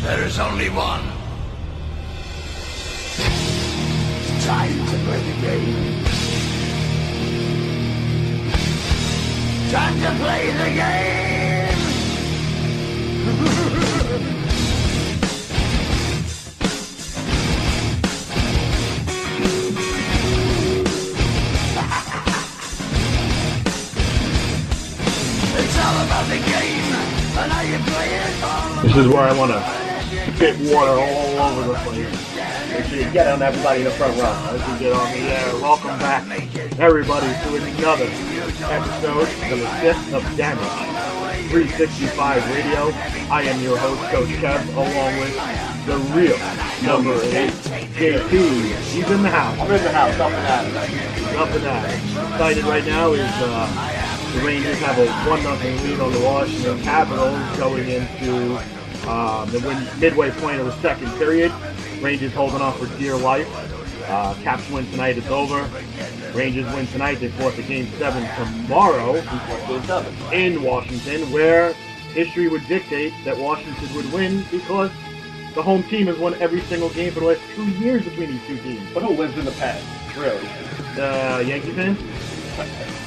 There is only one. It's time to play the game. Time to play the game! It's all about the game, and how you play it. This is where I want to spit water all over the place. Make sure you get on everybody in the front row. As we get on the air, welcome back, everybody, to another episode of the 5th of Damage 365 Radio. I am your host, Coach Kev, along with the real number 8, JP. He's in the house. I'm in the house, up and at it. Up and at it. Excited right now is the Rangers have a 1-0 lead on the Washington Capitals going into the midway point of the second period. Rangers holding on for dear life. Caps win tonight, it's over. Rangers win tonight, they force a Game 7 tomorrow in Washington, where history would dictate that Washington would win because the home team has won every single game for the last 2 years between these two teams. But who lives in the past, really? Yankee fans?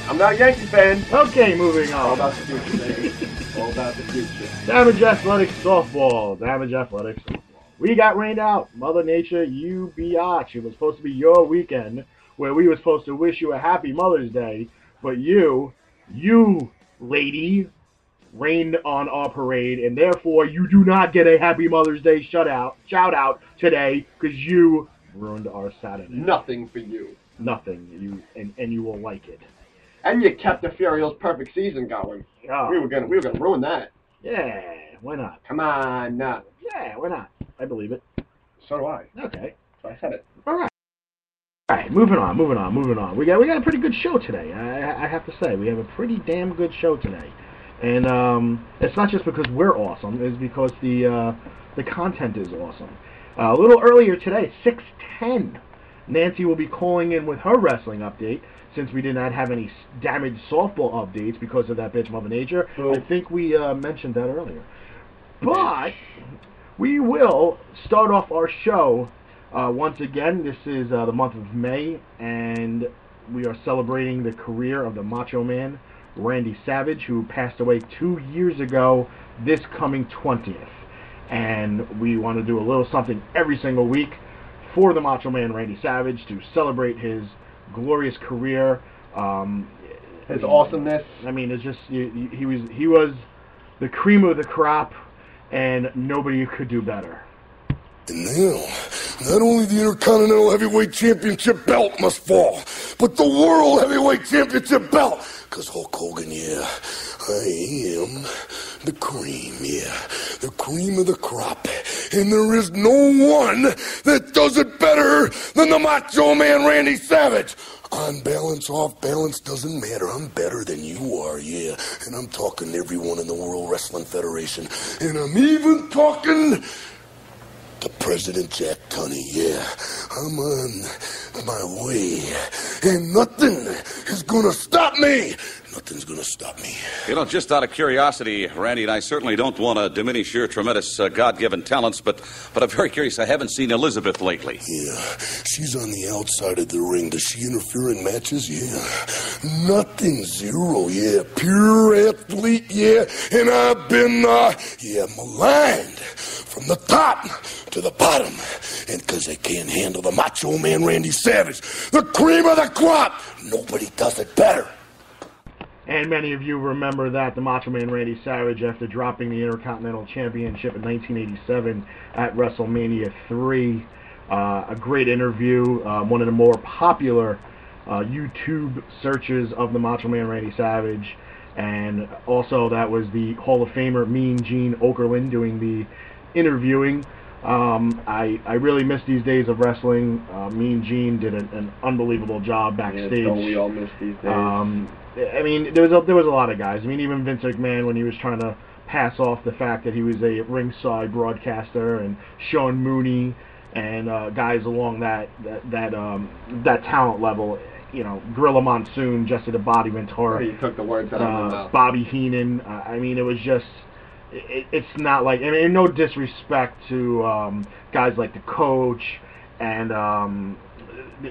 I'm not a Yankee fan. Okay, moving on. All about the future, baby. All about the future. Damage Athletics Softball. Damage Athletics Softball. We got rained out. Mother Nature, you biatch. It was supposed to be your weekend where we were supposed to wish you a happy Mother's Day, but you lady, rained on our parade, and therefore you do not get a happy Mother's Day shout out today because you ruined our Saturday. Nothing for you. Nothing. And you will like it. And you kept the Furios' perfect season going. Oh. We were gonna ruin that. Yeah, why not? Come on, Yeah, why not? I believe it. So do I. Okay. So I said it. All right, moving on. We got a pretty good show today. I have to say, we have a pretty damn good show today, and it's not just because we're awesome; it's because the content is awesome. A little earlier today, 6:10, Nancy will be calling in with her wrestling update. Since we did not have any damaged softball updates because of that bitch Mother Nature, I think we mentioned that earlier. But we will start off our show once again. This is the month of May, and we are celebrating the career of the Macho Man, Randy Savage, who passed away 2 years ago this coming 20th. And we want to do a little something every single week for the Macho Man, Randy Savage, to celebrate his glorious career. His awesomeness. I mean, it's just, he was the cream of the crop, and nobody could do better. And now, not only the Intercontinental Heavyweight Championship belt must fall, but the World Heavyweight Championship belt. Because Hulk Hogan, yeah, I am the cream, yeah, the cream of the crop. And there is no one that does it better than the Macho Man Randy Savage. On balance, off balance, doesn't matter. I'm better than you are, yeah. And I'm talking to everyone in the World Wrestling Federation. And I'm even talking to President Jack Tunney, yeah. I'm on my way. And nothing is gonna stop me. Nothing's gonna stop me. You know, just out of curiosity, Randy, and I certainly don't want to diminish your tremendous God-given talents, but I'm very curious. I haven't seen Elizabeth lately. Yeah, she's on the outside of the ring. Does she interfere in matches? Yeah. Nothing, zero, yeah. Pure athlete, yeah. And I've been, maligned from the top to the bottom. And because they can't handle the Macho Man Randy Savage, the cream of the crop, nobody does it better. And many of you remember that the Macho Man Randy Savage, after dropping the Intercontinental Championship in 1987 at WrestleMania 3, a great interview, one of the more popular YouTube searches of the Macho Man Randy Savage, and also that was the Hall of Famer Mean Gene Okerlund doing the interviewing. I really miss these days of wrestling. Mean Gene did an unbelievable job backstage. Yeah, don't we all miss these days? I mean, there was a lot of guys. I mean, even Vince McMahon, when he was trying to pass off the fact that he was a ringside broadcaster, and Sean Mooney and guys along that talent level. You know, Gorilla Monsoon, Jesse the Body Ventura. You took the words out of my mouth. Bobby Heenan. I mean, it was just it's not like, I mean, no disrespect to guys like the Coach and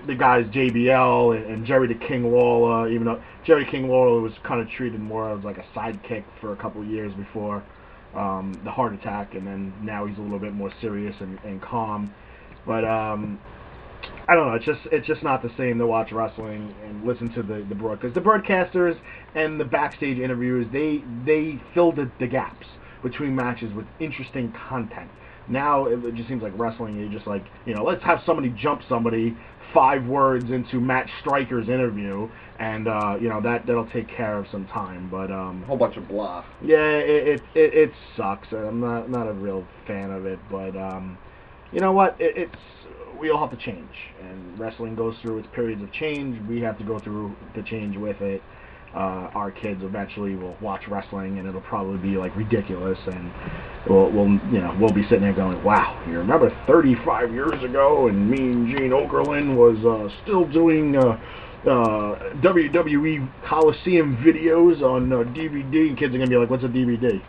the guys JBL and Jerry the King Lawler, even though Jerry King Lawler was kind of treated more as like a sidekick for a couple of years before the heart attack, and then now he's a little bit more serious and calm. But I don't know. It's just not the same to watch wrestling and listen to the broadcast. The broadcasters and the backstage interviewers, they fill the gaps between matches with interesting content. Now it just seems like wrestling, you're just like, let's have somebody jump somebody 5 words into Matt Stryker's interview, and that'll take care of some time. But a whole bunch of blah. Yeah, it sucks. I'm not a real fan of it, but you know what? We all have to change, and wrestling goes through its periods of change. We have to go through the change with it. Our kids eventually will watch wrestling, and it'll probably be like ridiculous, and we'll be sitting there going, "Wow, you remember 35 years ago, and Mean Gene Okerlund was still doing WWE Coliseum videos on DVD?" And kids are gonna be like, "What's a DVD?"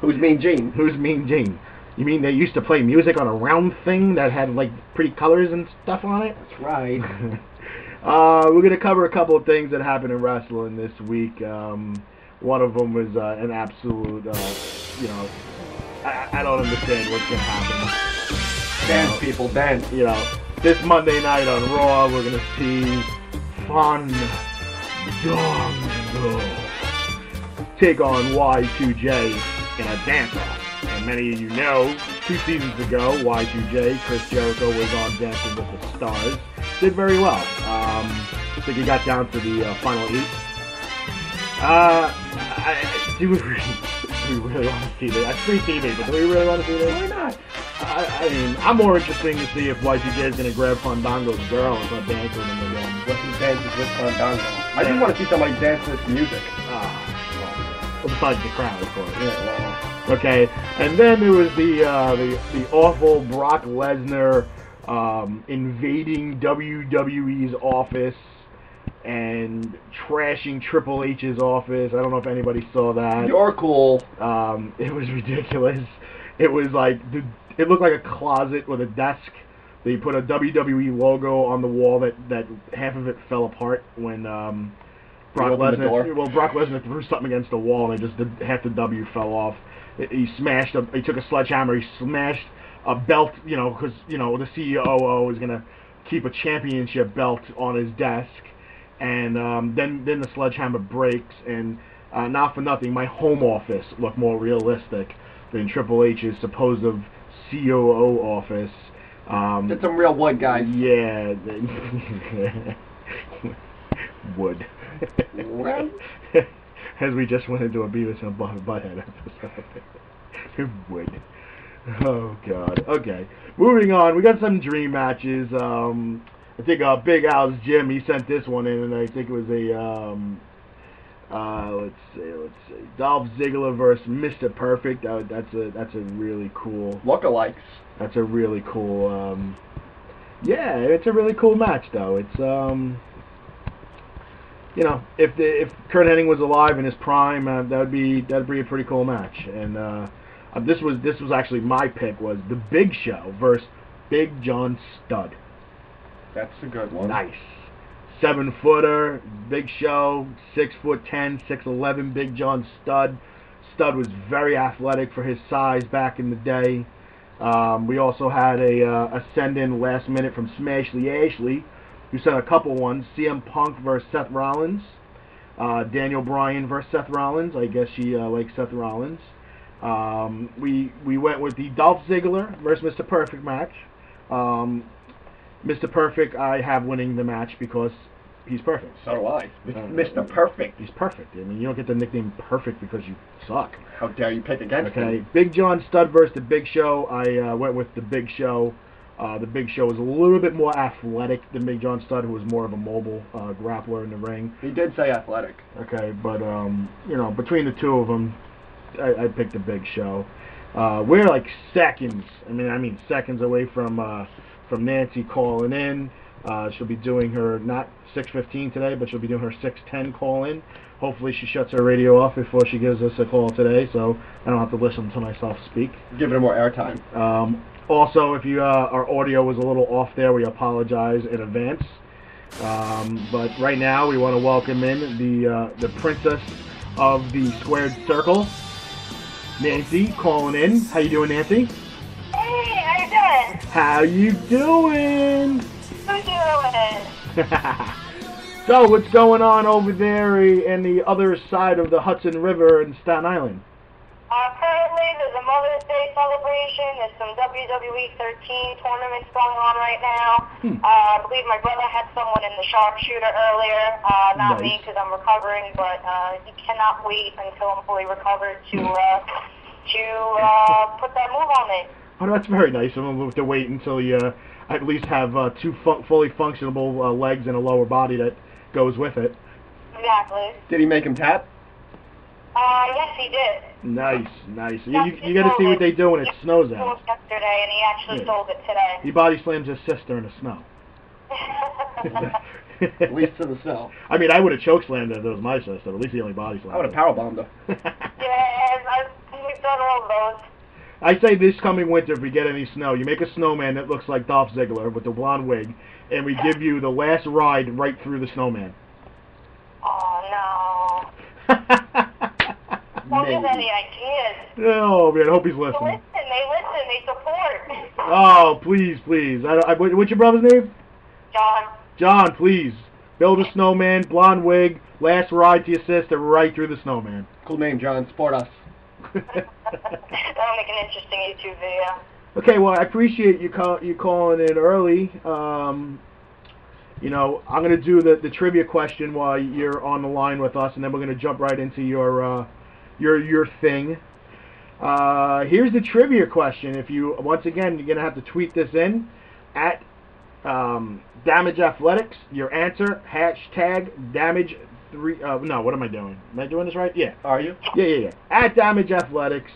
Who's Mean Gene? Who's Mean Gene? You mean they used to play music on a round thing that had like pretty colors and stuff on it? That's right. We're going to cover a couple of things that happened in wrestling this week. One of them was an absolute, I don't understand what's going to happen. Dance, people, dance. This Monday night on Raw, we're going to see Fandango take on Y2J in a dance-off. And many of you know, 2 seasons ago, Y2J, Chris Jericho, was on Dancing with the Stars. Did very well. I think he got down to the final 8. Do we really want to see this? That's free TV, but do we really want to see this? Why not? I mean, I'm more interested to see if Y2J is going to grab Fandango's girl and start dancing with him again. What he dances with Fandango. I just want to see somebody dance with music. Well, besides the crowd, of course. Yeah, well. Okay, and then there was the awful Brock Lesnar invading WWE's office and trashing Triple H's office. I don't know if anybody saw that. You're cool. It was ridiculous. It was like it looked like a closet with a desk. They put a WWE logo on the wall that half of it fell apart when Brock Lesnar threw something against the wall and half the W fell off. He took a sledgehammer. He smashed a belt, because the CEO is gonna keep a championship belt on his desk, and then the sledgehammer breaks, and not for nothing, my home office looked more realistic than Triple H's supposed COO office. Did some real wood, guys. Yeah, wood. Well. As we just went into a Beavis and Butthead episode. Wood. Oh, God. Okay. Moving on. We got some dream matches. I think Big Al's Jim, he sent this one in, and I think it was let's see. Dolph Ziggler versus Mr. Perfect. That's a really cool... Lookalikes. That's a really cool... yeah, it's a really cool match, though. It's... if Kurt Hennig was alive in his prime, that'd be a pretty cool match. And this was actually my pick, was the Big Show versus Big John Studd. That's a good one. Nice. 7-footer, Big Show, 6'10", 6'11", Big John Studd. Studd was very athletic for his size back in the day. We also had a send-in last minute from Smashley Ashley, who sent a couple ones. CM Punk versus Seth Rollins. Daniel Bryan versus Seth Rollins. I guess she likes Seth Rollins. We went with the Dolph Ziggler versus Mr. Perfect match. Mr. Perfect, I have winning the match because he's perfect. So do I. Mr. Perfect. He's perfect. I mean, you don't get the nickname Perfect because you suck. How dare you pick against him? Big John Studd versus the Big Show. I went with the Big Show. The Big Show was a little bit more athletic than Big John Studd, who was more of a mobile grappler in the ring. He did say athletic. Okay, but between the two of them, I picked the Big Show. We're like seconds. I mean seconds away from Nancy calling in. She'll be doing her not 6:15 today, but she'll be doing her 6:10 call in. Hopefully she shuts her radio off before she gives us a call today, so I don't have to listen to myself speak. Give it more airtime. Also, if our audio was a little off there, we apologize in advance. But right now, we want to welcome in the princess of the squared circle, Nancy, calling in. How you doing, Nancy? Hey, how you doing? How you doing? How you doing? So, what's going on over there in the other side of the Hudson River in Staten Island? Currently, there's a Mother's Day celebration. There's some WWE 13 tournaments going on right now. I believe my brother had someone in the sharpshooter earlier. Not me, because I'm recovering, but he cannot wait until I'm fully recovered to put that move on me. Oh, that's very nice of him to wait until you at least have two fully functional legs and a lower body that goes with it. Exactly. Did he make him tap? Yes, he did. Nice. You got to see what they do when it snows out. Yesterday, and he actually sold it today. He body slams his sister in the snow. At least to the snow. I mean, I would have choke slammed her if it was my sister. At least he only body slammed. I would have powerbombed her. Yes, we've done all of those. I say this coming winter, if we get any snow, you make a snowman that looks like Dolph Ziggler with the blonde wig, and we give you the last ride right through the snowman. Oh, no. Don't give any ideas. Oh, man, I hope he's listening. They listen, they support. Oh, please. What's your brother's name? John. John, please. Build a snowman, blonde wig, last ride to your sister right through the snowman. Cool name, John. Support us. That'll make an interesting YouTube video. Okay, well, I appreciate you calling in early. You know, I'm going to do the trivia question while you're on the line with us, and then we're going to jump right into your thing. Here's the trivia question. If you, once again, you're going to have to tweet this in at Damage Athletics. Your answer, hashtag Damage 3. No, what am I doing? Am I doing this right? Yeah. Are you? Yeah. At Damage Athletics.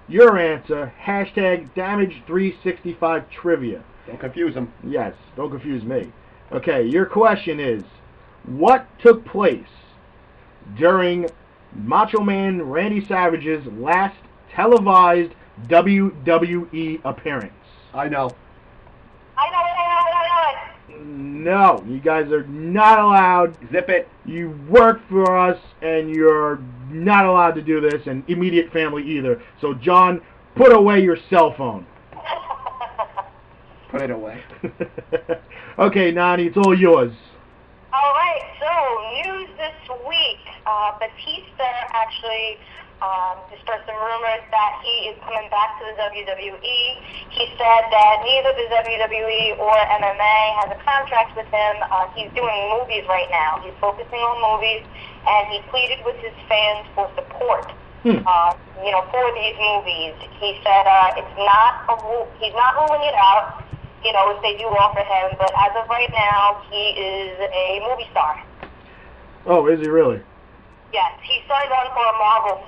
Your answer, hashtag Damage 365 Trivia. Don't confuse him. Yes, don't confuse me. Okay, your question is, what took place during Macho Man Randy Savage's last televised WWE appearance? I know. I know it. No, you guys are not allowed. Zip it. You work for us, and you're not allowed to do this, and immediate family either. So, John, put away your cell phone. Put it away. Okay, Nani, it's all yours. All right, so news this week. Batista actually dispersed some rumors that he is coming back to the WWE. He said that neither the WWE or MMA has a contract with him. He's doing movies right now. He's focusing on movies, and he pleaded with his fans for support. For these movies. He said he's not ruling it out, if they do offer him, but as of right now, he is a movie star. Oh, is he really? Yes, he signed on for a Marvel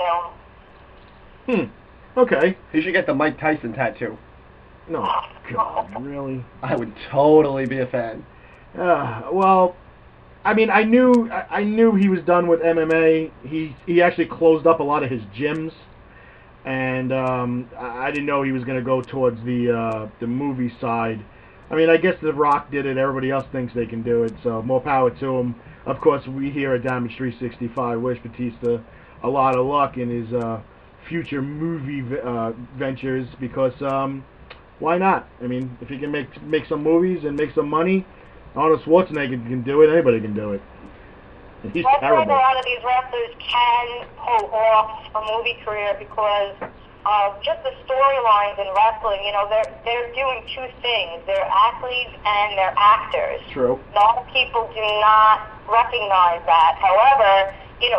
film. Okay. He should get the Mike Tyson tattoo. No, God, really? I would totally be a fan. Well, I mean, I knew he was done with MMA. He actually closed up a lot of his gyms, and I didn't know he was going to go towards the movie side. I mean, I guess The Rock did it. Everybody else thinks they can do it, so more power to him. Of course, we here at Damage 365 wish Batista a lot of luck in his future movie ventures, because why not? I mean, if he can make some movies and make some money, Arnold Schwarzenegger can do it. Anybody can do it. He's That's terrible. why a lot of these wrestlers can pull off a movie career because of just the storylines in wrestling. They're doing two things. They're athletes and they're actors. True. A lot of people do not recognize that. However,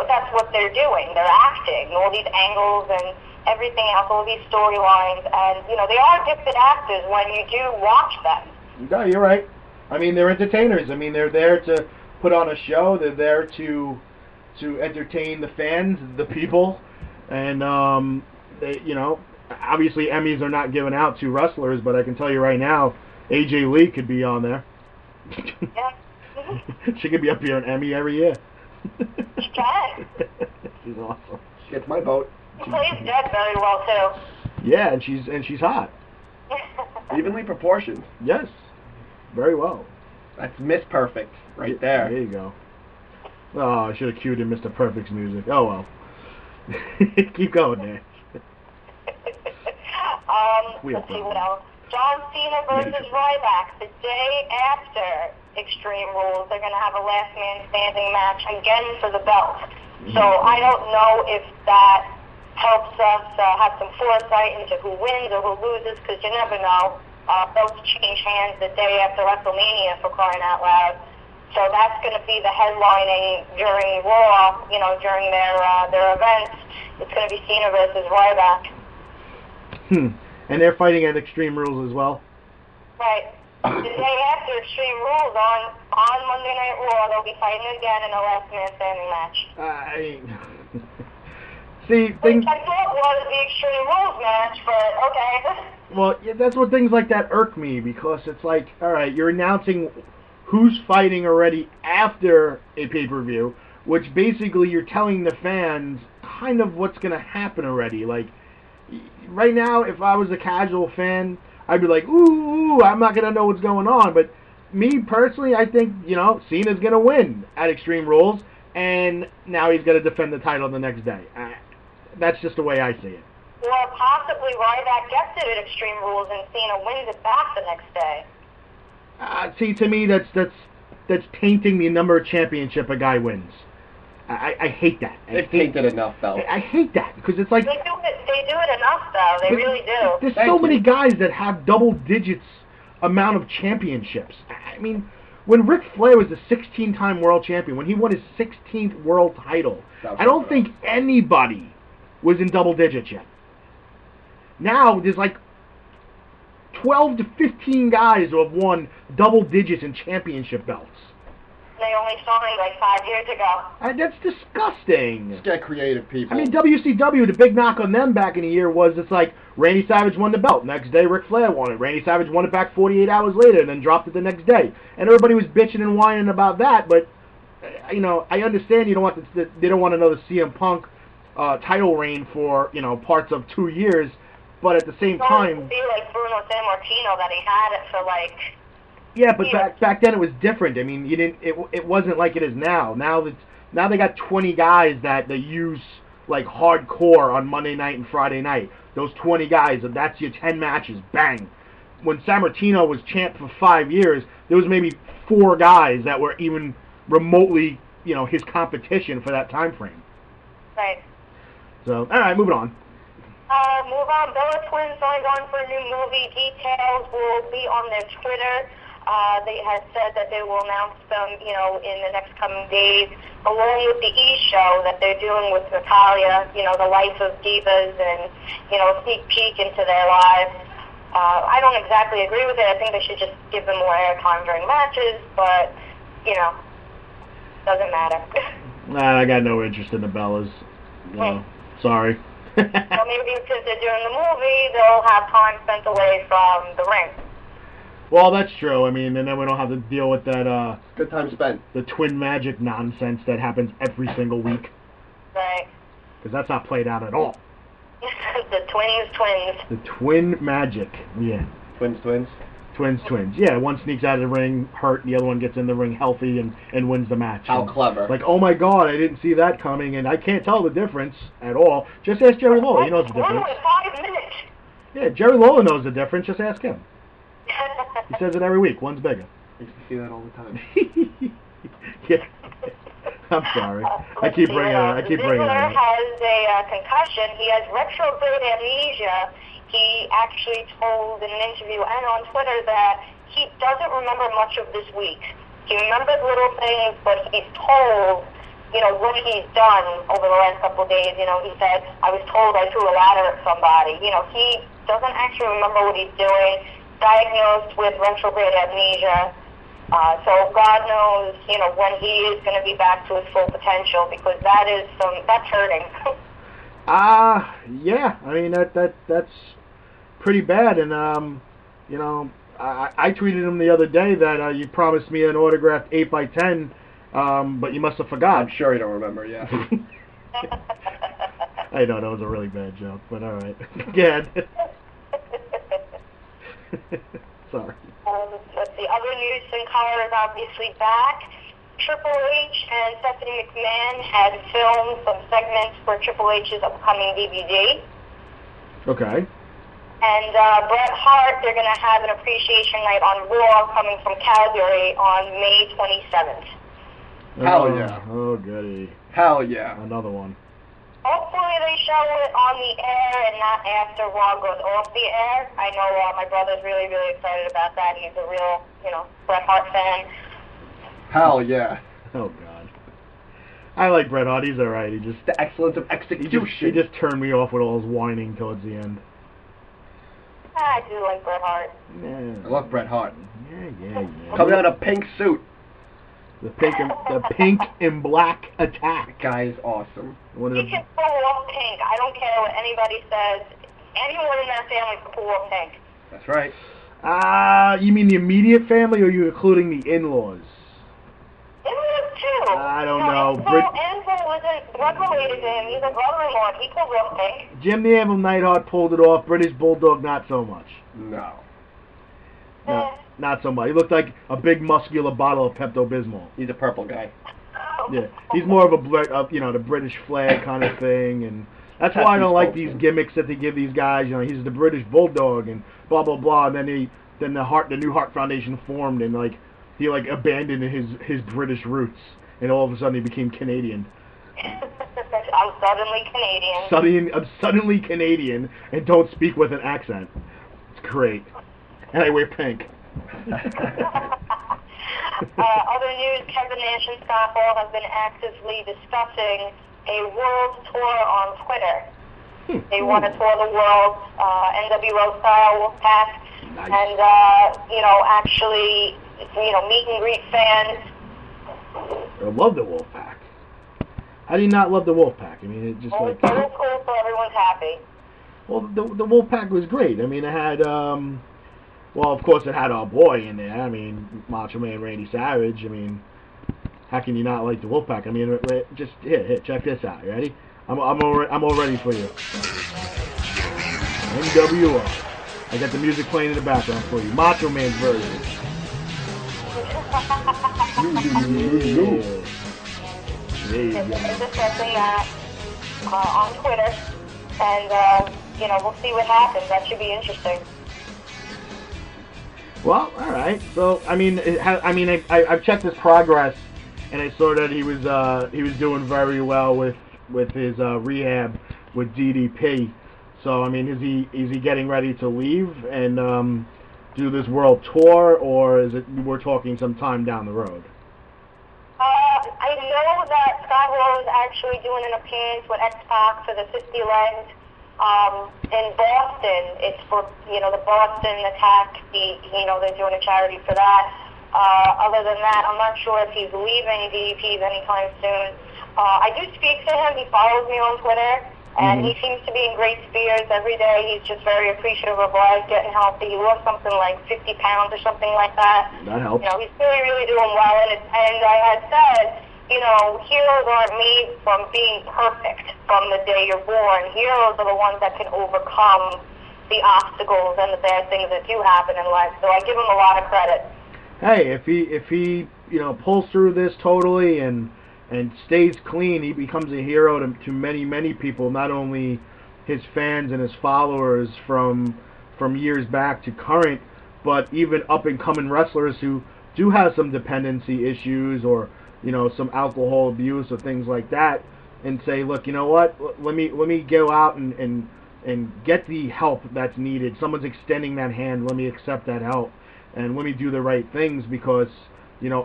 that's what they're doing. They're acting. All these angles and everything else, all these storylines. And, they are gifted actors when you do watch them. No, you're right. I mean, they're entertainers. I mean, they're there to put on a show. They're there to entertain the fans, the people, and they, obviously Emmys are not given out to wrestlers, but I can tell you right now, AJ Lee could be on there. Yeah. She could be up here an Emmy every year. She can. She's awesome. She gets my vote. She plays dead very well too. Yeah, and she's hot. Evenly proportioned. Yes, very well. That's Miss Perfect right There there. you go. Oh, I should have cued in Mr. Perfect's music. Oh well. Keep going there. Let's see what else. John Cena versus Ryback the day after Extreme Rules. They're going to have a last man standing match again for the belt. So I don't know if that helps us have some foresight into who wins or who loses, because you never know. Belts change hands the day after WrestleMania, for crying out loud. So that's going to be the headlining during Raw, during their events. It's going to be Cena versus Ryback. And they're fighting at Extreme Rules as well? Right. The day after Extreme Rules on Monday Night Raw, they'll be fighting again in a last man standing match. See, Which I thought was the Extreme Rules match, but okay. Well, yeah, that's what things like that irk me, because it's like, all right, you're announcing who's fighting already after a pay-per-view, which basically you're telling the fans kind of what's going to happen already. Like, right now, if I was a casual fan, I'd be like, ooh, I'm not going to know what's going on. But me, personally, I think, Cena's going to win at Extreme Rules, and now he's going to defend the title the next day. That's just the way I see it. Or possibly Ryback gets it at Extreme Rules and Cena wins it back the next day. See, to me, that's tainting the number of championship a guy wins. I hate that. They've tainted enough, though. I hate that, because it's like... They do it enough, though. They really do. There's Thank so you. many guys that have double digits amount of championships. I mean, when Ric Flair was the 16-time world champion, when he won his 16th world title, I don't think anybody was in double digits yet. Now, there's like 12 to 15 guys who have won double digits in championship belts. They only signed like 5 years ago. That's disgusting. Just get creative, people. I mean, WCW, the big knock on them back in the year was it's like Randy Savage won the belt. Next day, Ric Flair won it. Randy Savage won it back 48 hours later and then dropped it the next day. And everybody was bitching and whining about that, but, I understand you don't want they don't want another CM Punk title reign for, parts of 2 years, but at the same time... It be like Bruno Sammartino that he had it for like... Yeah, but back then it was different. I mean, you didn't. It wasn't like it is now. Now they got 20 guys that they use like hardcore on Monday night and Friday night. Those 20 guys, that's your 10 matches. Bang. When Sammartino was champ for 5 years, there was maybe 4 guys that were even remotely, his competition for that time frame. Right. So, all right, moving on. Move on. Bella Twins signed on for a new movie. Details will be on their Twitter. They had said that they will announce them, in the next coming days, along with the E-show that they're doing with Natalia, the life of divas and, a sneak peek into their lives. I don't exactly agree with it. I think they should just give them more airtime during matches, but, doesn't matter. Nah, I got no interest in the Bellas. Sorry. Well, maybe since they're doing the movie, they'll have time spent away from the ring. Well, that's true. I mean, and then we don't have to deal with that, Good time spent. the twin magic nonsense that happens every single week. Right. Because that's not played out at all. The twins. The twin magic. Yeah. Twins. Twins. Yeah, one sneaks out of the ring hurt, and the other one gets in the ring healthy and wins the match. How And clever. like, oh my God, I didn't see that coming, and I can't tell the difference at all. Just ask Jerry Lawler. He knows the difference. Literally 5 minutes. Yeah, Jerry Lawler knows the difference. Just ask him. He says it every week. One's bigger. I used to see that all the time. Yeah. I'm sorry. I keep bringing it up. Ziggler has a concussion. He has retrograde amnesia. He actually told in an interview and on Twitter that he doesn't remember much of this week. He remembers little things, but he's told, what he's done over the last couple of days. He said, I was told I threw a ladder at somebody. He doesn't actually remember what he's doing. Diagnosed with retrograde amnesia. So God knows, when he is going to be back to his full potential, because that's hurting. Yeah. I mean, that's pretty bad. And, I tweeted him the other day that you promised me an autographed 8x10, But you must have forgot. I'm sure you don't remember, yeah. I know that was a really bad joke, but all right. Again. Sorry. Let's see. Other news, Sin Cara is obviously back. Triple H and Stephanie McMahon had filmed some segments for Triple H's upcoming DVD. Okay. And Bret Hart, they're going to have an appreciation night on Raw coming from Calgary on May 27th. Hell yeah. Oh, goody. Hell yeah. Another one. Hopefully they show it on the air and not after Raw goes off the air. I know my brother's really, really excited about that. He's a real, Bret Hart fan. Hell yeah. Oh, God. I like Bret Hart. He's all right. He just... The excellence of execution. He just turned me off with all his whining towards the end. I do like Bret Hart. Yeah. I love Bret Hart. Yeah. Coming out in a pink suit. The pink and black attack. That guy is awesome. He can pull off Pink. I don't care what anybody says. Anyone in that family can pull off Pink. That's right. You mean the immediate family, or are you including the in-laws? In-laws, too. I don't know. Anvil wasn't blood-related to him. He's a brother-in-law. He pulled off Pink. Jim the Anvil Neidhart pulled it off. British Bulldog, not so much. No. Not so much. He looked like a big, muscular bottle of Pepto-Bismol. He's a purple guy. Yeah, he's more of a the British flag kind of thing, and that's why I don't like these gimmicks that they give these guys. He's the British Bulldog and blah blah blah. And then the New Heart Foundation formed, and he abandoned his British roots, and all of a sudden he became Canadian. I'm suddenly Canadian. I'm suddenly Canadian and don't speak with an accent. It's great, and I wear pink. Other news, Kevin Nash and Scott Hall have been actively discussing a world tour on Twitter. They want to tour the world, NWO style, Wolfpack, Nice. and, actually, meet and greet fans. I love the Wolfpack. How do you not love the Wolfpack? I mean, it just Well, like... it's so cool so everyone's happy. Well, the Wolfpack was great. I mean, it had... Well, of course, it had our boy in there. I mean, Macho Man Randy Savage. I mean, how can you not like the Wolfpack? I mean, just here, check this out. You ready? I'm all ready for you. NWO. I got the music playing in the background for you. Macho Man's version. They're discussing that on Twitter, and we'll see what happens. That should be interesting. Well, all right. So, I've checked his progress, and I saw that he was doing very well with his rehab with DDP. So, I mean, is he getting ready to leave and do this world tour, or is it we're talking some time down the road? I know that Scott Hall is actually doing an appearance with X-Pac for the 50 Legs. In Boston, it's for, the Boston Attack, they're doing a charity for that. Other than that, I'm not sure if he's leaving DDPs anytime soon. I do speak to him. He follows me on Twitter, and he seems to be in great spirits every day. He's just very appreciative of life, getting healthy. He lost something like 50 pounds or something like that. That helps. He's really, really doing well. And I had said, heroes aren't made from being perfect from the day you're born. Heroes are the ones that can overcome the obstacles and the bad things that do happen in life. So I give him a lot of credit. Hey, if he pulls through this totally and stays clean, he becomes a hero to many people, not only his fans and his followers from years back to current, but even up and coming wrestlers who do have some dependency issues or some alcohol abuse or things like that, and say, look, you know what? Let me go out and get the help that's needed. Someone's extending that hand. Let me accept that help, and let me do the right things because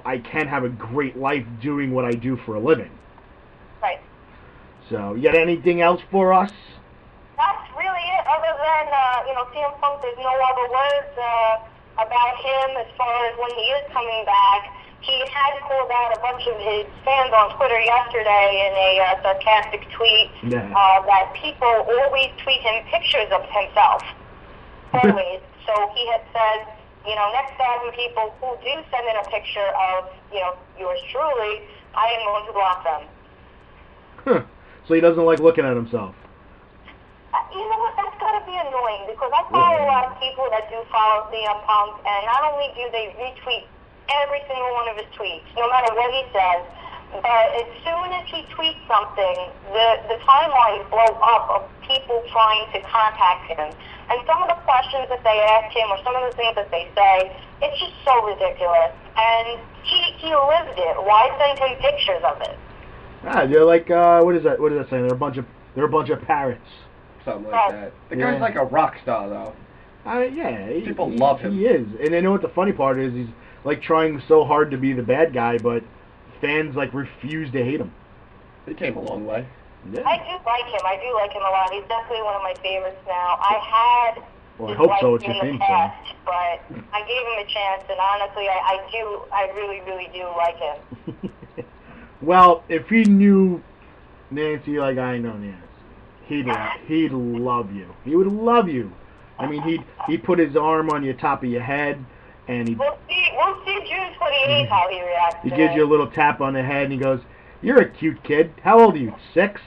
I can have a great life doing what I do for a living. Right. So, you got anything else for us? That's really it. Other than CM Punk, there's no other words about him as far as when he is coming back. He had called out a bunch of his fans on Twitter yesterday in a sarcastic tweet that people always tweet him pictures of himself. Always. So he had said, next time people who do send in a picture of, yours truly, I am going to block them. Huh. So he doesn't like looking at himself. You know what? That's gotta be annoying because I follow a lot of people that do follow CM Punk, and not only do they retweet every single one of his tweets, no matter what he says, but as soon as he tweets something, the timelines blow up of people trying to contact him. And some of the questions that they ask him or some of the things that they say, it's just so ridiculous. And he lived it. Why send him pictures of it? Ah, they're like what is that saying? They're a bunch of parrots. Something like that. The guy's like a rock star, though. Yeah. People love him. He is. And you know what the funny part is? He's like trying so hard to be the bad guy, but fans like refuse to hate him. He came a long way. Yeah. I do like him. I do like him a lot. He's definitely one of my favorites now. I had Well, I hope so. It's in your the theme past, but I gave him a chance, and honestly, I really, really do like him. Well, if he knew Nancy like I know Nancy, he'd love you. He would love you. I mean, he'd put his arm on your top of your head, and We'll see June 28th how he reacts. he gives you a little tap on the head, and he goes, "You're a cute kid. How old are you? 6?"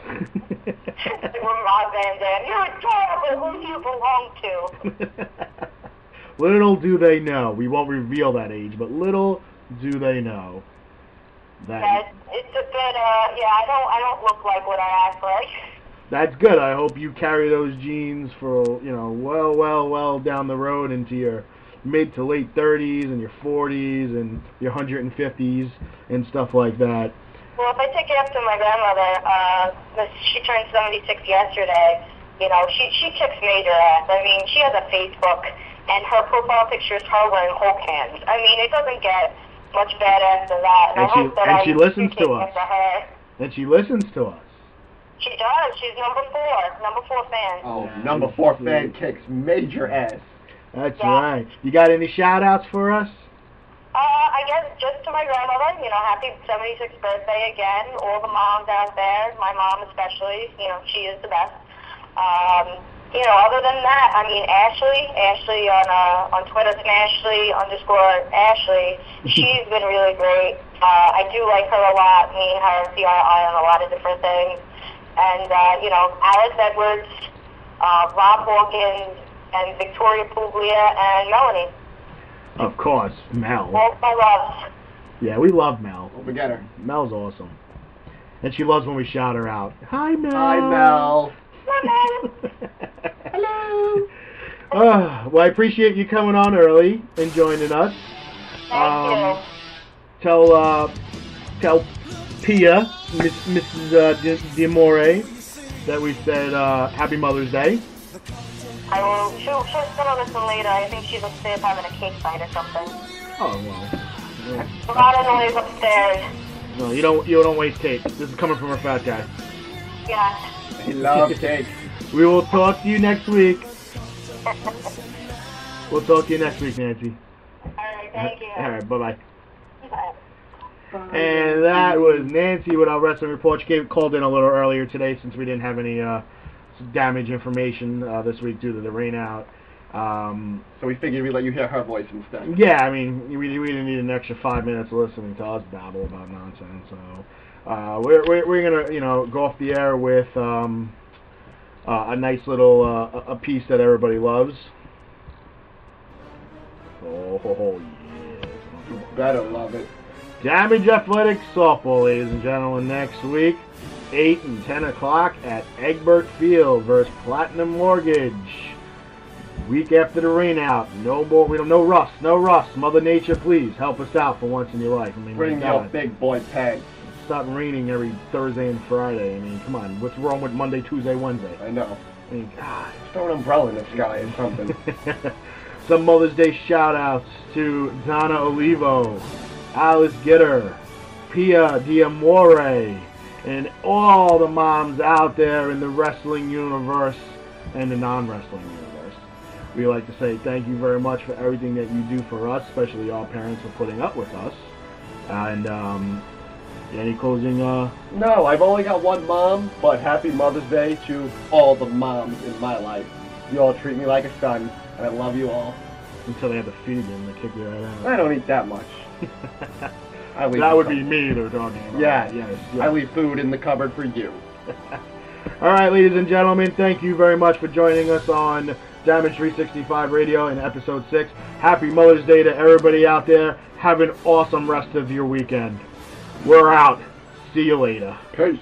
Rob Van Dam, you're adorable. Who do you belong to? Little do they know. We won't reveal that age, but little do they know that. It's a bit. I don't look like what I act like. That's good. I hope you carry those genes for well down the road into your mid to late 30s and your 40s and your 150s and stuff like that. Well, if I take it up to my grandmother, she turned 76 yesterday. You know, she kicks major ass. I mean, she has a Facebook, and her profile picture is her wearing Hulk hands. I mean, it doesn't get much badass than that. And she listens to us. Her. And she listens to us. She does. She's number 4 fan. Oh, number 4 fan kicks major ass. That's right. You got any shout-outs for us? I guess just to my grandmother, happy 76th birthday again. All the moms out there, my mom especially, she is the best. Other than that, I mean, Ashley on Twitter, Ashley_Ashley, she's been really great. I do like her a lot. Me and her see eye to eye on a lot of different things. And, Alice Edwards, Rob Hawkins, and Victoria Puglia, and Melanie. Of course, Mel. All my loves. Yeah, we love Mel. Hope we get her. Mel's awesome. And she loves when we shout her out. Hi, Mel. Hi, Mel. Hello. Hello. Well, I appreciate you coming on early and joining us. Thank you. Tell Pia, Mrs. D'Amore, that we said Happy Mother's Day. I will. She'll still listen later. I think she's upstairs having a cake fight or something. Oh well. A lot of noise upstairs. No, you don't waste cake. This is coming from a fat guy. Yeah. He loves cake. We will talk to you next week. We'll talk to you next week, Nancy. Alright, thank you. All right, bye-bye. Bye. And that was Nancy with our wrestling report. She called in a little earlier today since we didn't have any damage information this week due to the rain out. So we figured we'd let you hear her voice instead. Yeah, I mean, we didn't need an extra 5 minutes listening to us babble about nonsense. So we're gonna go off the air with a nice little a piece that everybody loves. Oh yes, You better love it. Damage Athletics softball, ladies and gentlemen, next week, 8 and 10 o'clock at Egbert Field versus Platinum Mortgage. Week after the rain out, no rust. Mother Nature, please help us out for once in your life. I mean, Bring your big boy pants. Stop raining every Thursday and Friday. I mean, come on, what's wrong with Monday, Tuesday, Wednesday? I know. I mean, God. Throw an umbrella in the sky or something. Some Mother's Day shout-outs to Donna Olivo, Alice Gitter, Pia D'Amore, and all the moms out there in the wrestling universe and the non-wrestling universe. We like to say thank you very much for everything that you do for us, especially our parents for putting up with us. And any closing? No, I've only got one mom, but happy Mother's Day to all the moms in my life. You all treat me like a son, and I love you all. Until they have to feed you and they kick you right out. I don't eat that much. That would be me they're talking about. Yeah. Yes. I leave food in the cupboard for you. All right, ladies and gentlemen, thank you very much for joining us on Damage 365 Radio in episode 6. Happy Mother's Day to everybody out there. Have an awesome rest of your weekend. We're out. See you later. Peace.